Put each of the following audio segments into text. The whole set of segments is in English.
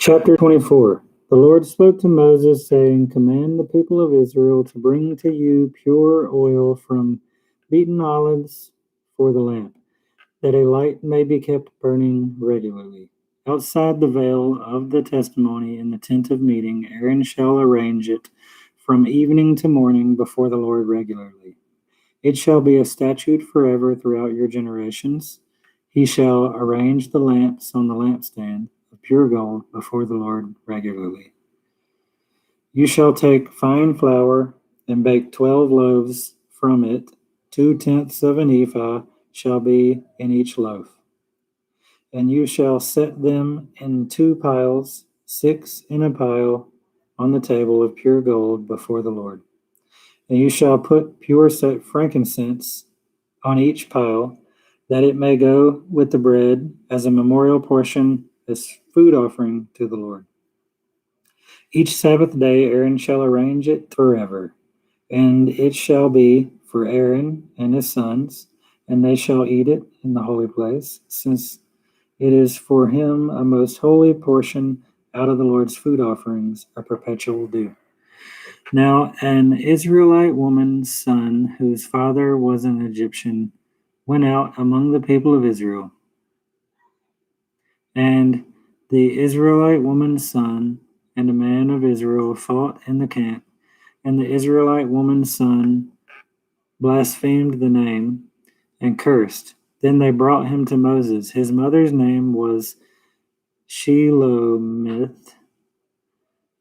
Chapter 24. The Lord spoke to Moses, saying, Command the people of Israel to bring to you pure oil from beaten olives for the lamp, that a light may be kept burning regularly. Outside the veil of the testimony in the tent of meeting, Aaron shall arrange it from evening to morning before the Lord regularly. It shall be a statute forever throughout your generations. He shall arrange the lamps on the lampstand of pure gold before the Lord regularly. You shall take fine flour and bake 12 loaves from it. 2/10 of an ephah shall be in each loaf. And you shall set them in 2 piles, 6 in a pile, on the table of pure gold before the Lord. And you shall put pure frankincense on each pile, that it may go with the bread as a memorial portion, as food offering to the Lord. Each Sabbath day Aaron shall arrange it forever, and it shall be for Aaron and his sons, and they shall eat it in the holy place, since it is for him a most holy portion out of the Lord's food offerings, a perpetual due. Now an Israelite woman's son, whose father was an Egyptian, went out among the people of Israel. And the Israelite woman's son and a man of Israel fought in the camp, and the Israelite woman's son blasphemed the name and cursed. Then they brought him to Moses. His mother's name was Shelomith,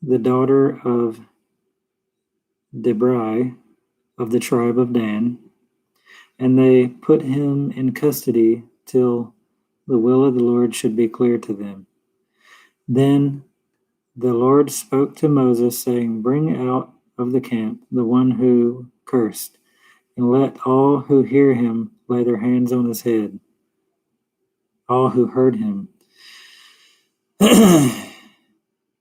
the daughter of Debrai of the tribe of Dan, and they put him in custody till the will of the Lord should be clear to them. Then the Lord spoke to Moses, saying, Bring out of the camp the one who cursed, and let all who hear him lay their hands on his head, all who heard him. And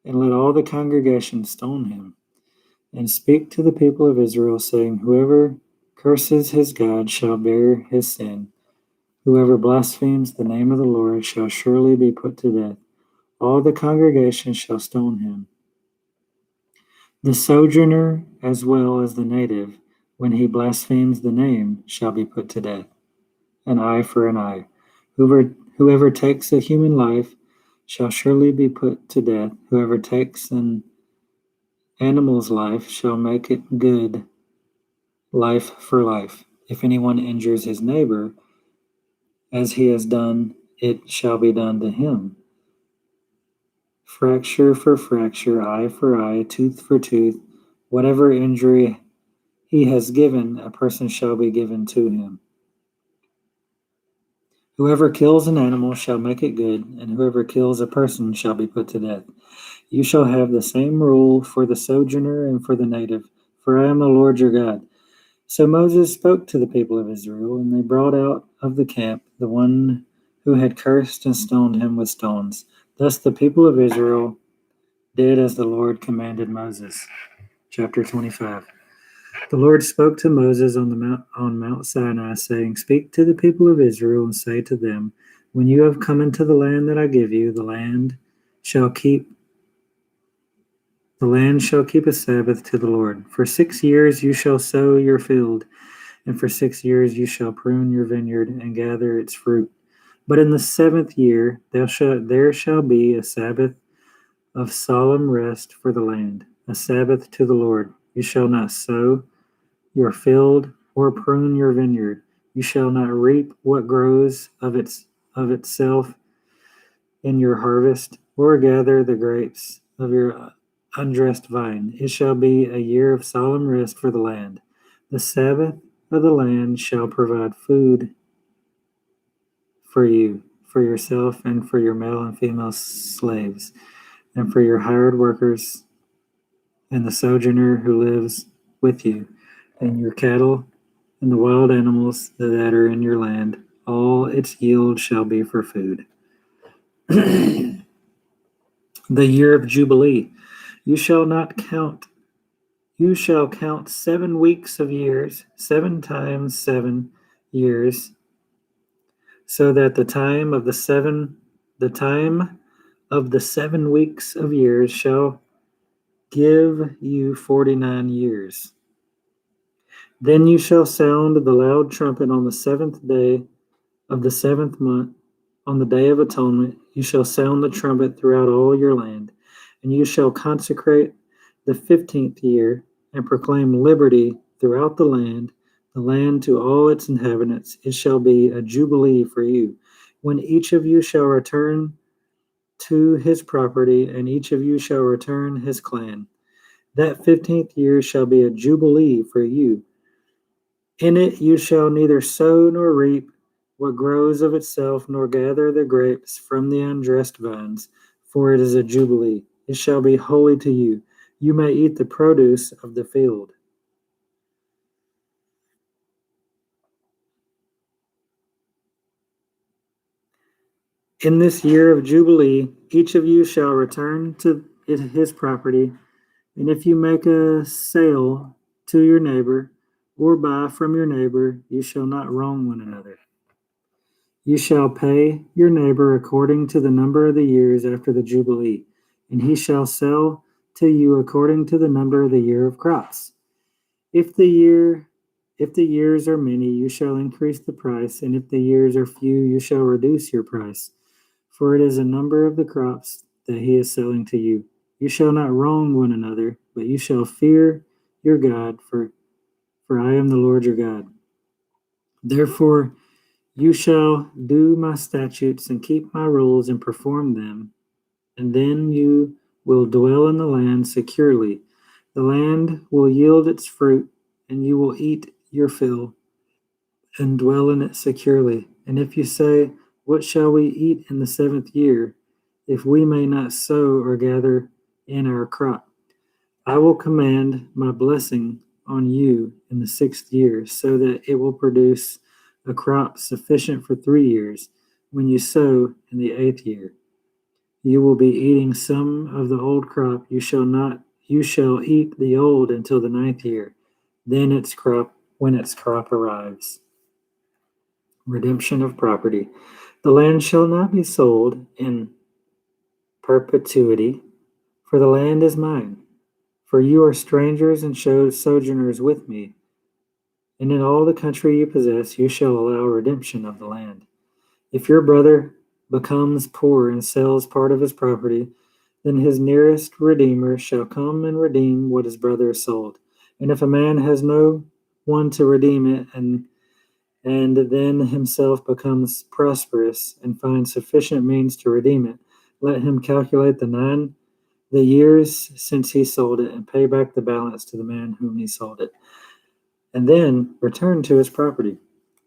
let all the congregation stone him, and speak to the people of Israel, saying, Whoever curses his God shall bear his sin. Whoever blasphemes the name of the Lord shall surely be put to death. All the congregation shall stone him. The sojourner as well as the native, when he blasphemes the name, shall be put to death. An eye for an eye. Whoever takes a human life shall surely be put to death. Whoever takes an animal's life shall make it good, life for life. If anyone injures his neighbor, as he has done, it shall be done to him. Fracture for fracture, eye for eye, tooth for tooth. Whatever injury he has given, a person shall be given to him. Whoever kills an animal shall make it good, and whoever kills a person shall be put to death. You shall have the same rule for the sojourner and for the native, for I am the Lord your God. So Moses spoke to the people of Israel, and they brought out of the camp the one who had cursed and stoned him with stones. Thus the people of Israel did as the Lord commanded Moses. Chapter 25. The Lord spoke to Moses on Mount Sinai, saying, Speak to the people of Israel and say to them, When you have come into the land that I give you, the land shall keep a Sabbath to the Lord. For 6 years you shall sow your field, and for 6 years you shall prune your vineyard and gather its fruit. But in the 7th year there shall be a Sabbath of solemn rest for the land, a Sabbath to the Lord. You shall not sow your field or prune your vineyard. You shall not reap what grows of itself in your harvest, or gather the grapes of your undressed vine. It shall be a year of solemn rest for the land. The Sabbath of the land shall provide food for you, for yourself, and for your male and female slaves, and for your hired workers, and the sojourner who lives with you, and your cattle, and the wild animals that are in your land. All its yield shall be for food. The year of Jubilee. You shall count 7 weeks of years, 7 times 7 years, so that the time of the 7 weeks of years shall give you 49 years. Then you shall sound the loud trumpet on the 7th day of the 7th month. On the day of atonement, you shall sound the trumpet throughout all your land, and you shall consecrate the 15th year and proclaim liberty throughout the land to all its inhabitants. It shall be a jubilee for you, when each of you shall return to his property, and each of you shall return his clan. That 15th year shall be a jubilee for you. In it you shall neither sow nor reap what grows of itself, nor gather the grapes from the undressed vines, for it is a jubilee. It shall be holy to you. You may eat the produce of the field. In this year of jubilee, each of you shall return to his property, and if you make a sale to your neighbor, or buy from your neighbor, you shall not wrong one another. You shall pay your neighbor according to the number of the years after the Jubilee, and he shall sell to you according to the number of the year of crops. If the years are many, you shall increase the price, and if the years are few, you shall reduce your price. For it is a number of the crops that he is selling to you. You shall not wrong one another, but you shall fear your God, for I am the Lord your God. Therefore, you shall do my statutes and keep my rules and perform them, and then you will dwell in the land securely. The land will yield its fruit, and you will eat your fill and dwell in it securely. And if you say, what shall we eat in the 7th year, if we may not sow or gather in our crop? I will command my blessing on you in the 6th year, so that it will produce a crop sufficient for 3 years. When you sow in the 8th year, you will be eating some of the old crop. You shall eat the old until the 9th year. Then when its crop arrives. Redemption of property. The land shall not be sold in perpetuity, for the land is mine. For you are strangers and sojourners with me, and in all the country you possess you shall allow redemption of the land. If your brother becomes poor and sells part of his property, then his nearest redeemer shall come and redeem what his brother has sold. And if a man has no one to redeem it, and then himself becomes prosperous and finds sufficient means to redeem it, let him calculate the years since he sold it, and pay back the balance to the man whom he sold it, and then return to his property.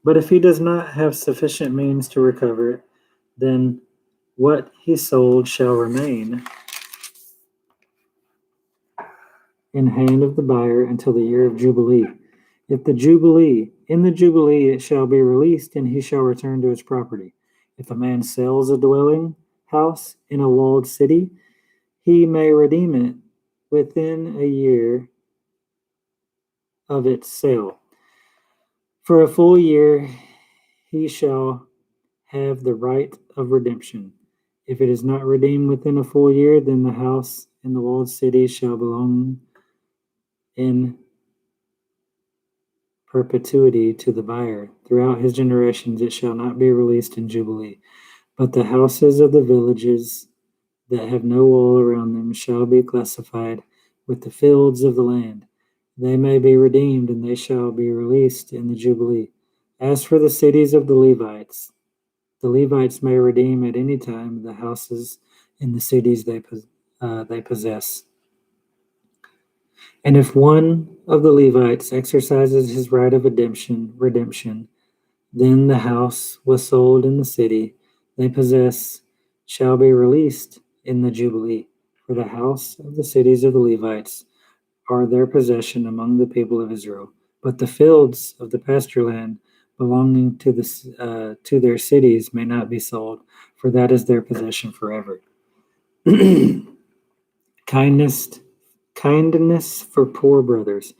But if he does not have sufficient means to recover it, then what he sold shall remain in hand of the buyer until the year of Jubilee. In the Jubilee it shall be released, and he shall return to his property. If a man sells a dwelling house in a walled city, he may redeem it within a year of its sale. For a full year he shall have the right of redemption. If it is not redeemed within a full year, then the house in the walled city shall belong in perpetuity to the buyer. Throughout his generations it shall not be released in Jubilee. But the houses of the villages that have no wall around them shall be classified with the fields of the land. They may be redeemed, and they shall be released in the Jubilee. As for the cities of the Levites may redeem at any time the houses in the cities they possess. And if one of the Levites exercises his right of redemption, then the house was sold in the city they possess shall be released in the Jubilee. For the house of the cities of the Levites are their possession among the people of Israel. But the fields of the pasture land belonging to their cities may not be sold, for that is their possession forever. Kindness for poor brothers.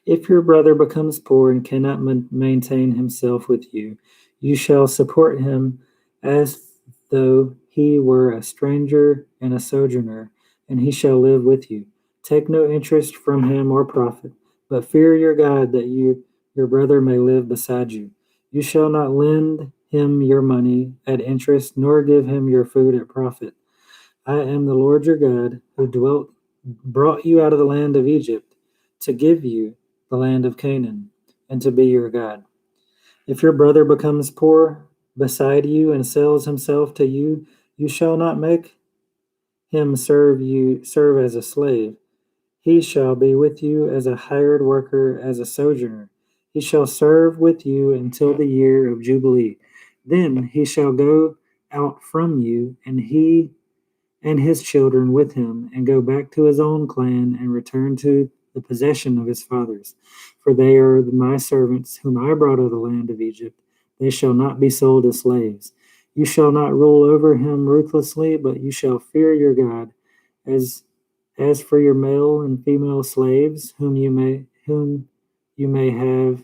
If your brother becomes poor and cannot maintain himself with you, you shall support him as though he were a stranger and a sojourner, and he shall live with you. Take no interest from him or profit, but fear your God that your brother may live beside you. You shall not lend him your money at interest, nor give him your food at profit. I am the Lord your God, who brought you out of the land of Egypt, to give you the land of Canaan, and to be your God. If your brother becomes poor beside you and sells himself to you, you shall not make him serve as a slave. He shall be with you as a hired worker, as a sojourner. He shall serve with you until the year of Jubilee. Then he shall go out from you, and his children with him, and go back to his own clan and return to the possession of his fathers. For they are my servants, whom I brought out of the land of Egypt. They shall not be sold as slaves. You shall not rule over him ruthlessly, but you shall fear your God. As for your male and female slaves, whom you may have,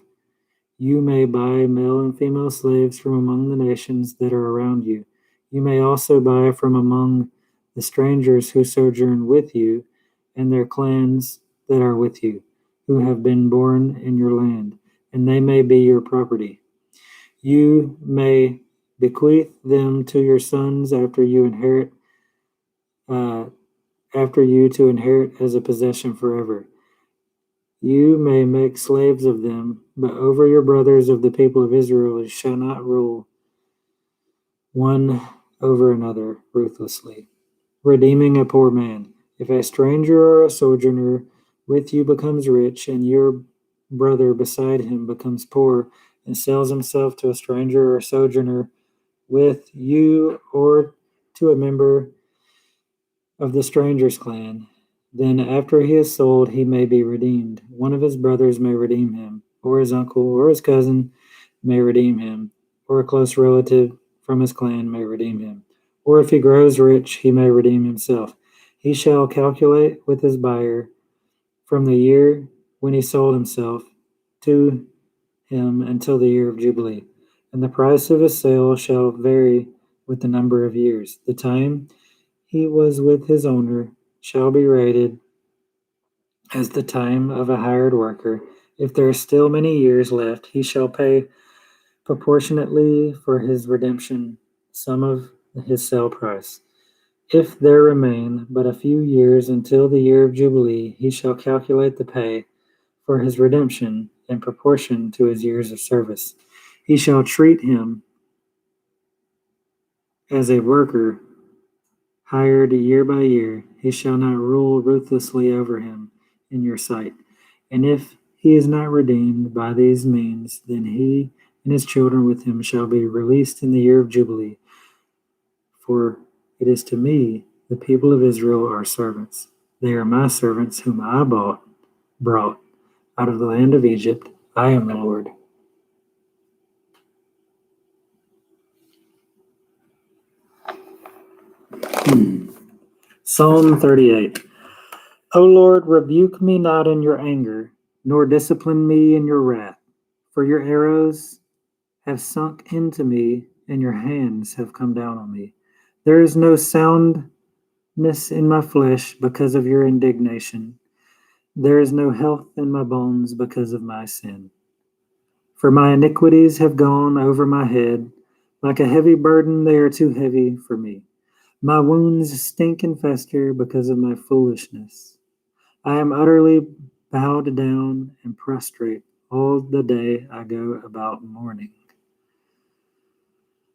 you may buy male and female slaves from among the nations that are around you. You may also buy from among the strangers who sojourn with you, and their clans that are with you, who have been born in your land, and they may be your property. You may bequeath them to your sons after you to inherit as a possession forever. You may make slaves of them, but over your brothers of the people of Israel you shall not rule one over another ruthlessly. Redeeming a poor man. If a stranger or a sojourner with you becomes rich, and your brother beside him becomes poor, and sells himself to a stranger or a sojourner with you, or to a member of the stranger's clan, then after he is sold, he may be redeemed. One of his brothers may redeem him, or his uncle or his cousin may redeem him, or a close relative from his clan may redeem him. Or if he grows rich, he may redeem himself. He shall calculate with his buyer from the year when he sold himself to him until the year of Jubilee. And the price of his sale shall vary with the number of years. The time he was with his owner shall be rated as the time of a hired worker. If there are still many years left, he shall pay proportionately for his redemption some of his sale price. If there remain but a few years until the year of Jubilee, he shall calculate the pay for his redemption in proportion to his years of service. He shall treat him as a worker hired year by year. He shall not rule ruthlessly over him in your sight. And if he is not redeemed by these means, then he and his children with him shall be released in the year of Jubilee. For it is to me, the people of Israel are servants. They are my servants whom I brought out of the land of Egypt. I am the Lord. Psalm 38. O Lord, rebuke me not in your anger, nor discipline me in your wrath. For your arrows have sunk into me, and your hands have come down on me. There is no soundness in my flesh because of your indignation. There is no health in my bones because of my sin. For my iniquities have gone over my head. Like a heavy burden, they are too heavy for me. My wounds stink and fester because of my foolishness. I am utterly bowed down and prostrate. All the day I go about mourning.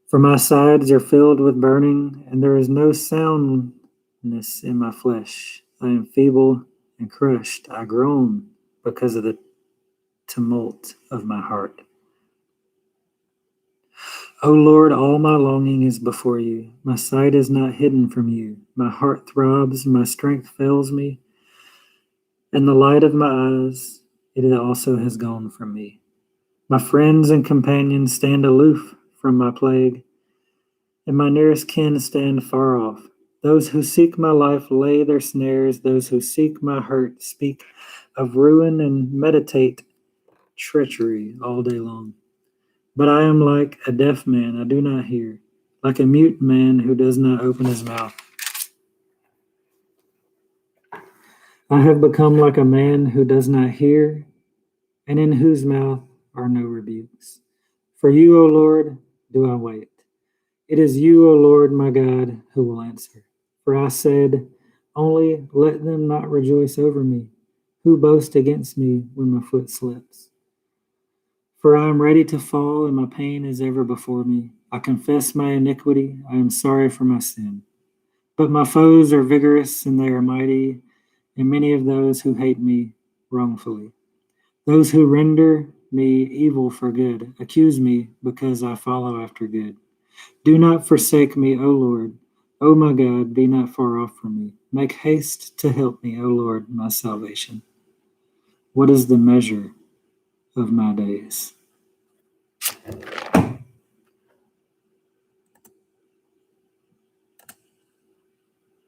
For my sides are filled with burning, and there is no soundness in my flesh. I am feeble and crushed. I groan because of the tumult of my heart. O Lord, all my longing is before you. My sight is not hidden from you. My heart throbs, my strength fails me, and the light of my eyes, it also has gone from me. My friends and companions stand aloof from my plague, and my nearest kin stand far off. Those who seek my life lay their snares. Those who seek my hurt speak of ruin and meditate treachery all day long. But I am like a deaf man, I do not hear. like a mute man who does not open his mouth. I have become like a man who does not hear, and in whose mouth are no rebukes. For you, O Lord, do I wait. It is you, O Lord, my God, who will answer. For I said, only let them not rejoice over me, who boast against me when my foot slips. For I am ready to fall, and my pain is ever before me. I confess my iniquity. I am sorry for my sin. But my foes are vigorous, and they are mighty, and many of those who hate me wrongfully. Those who render me evil for good accuse me because I follow after good. Do not forsake me, O Lord. O my God, be not far off from me. Make haste to help me, O Lord, my salvation. What is the measure of my days?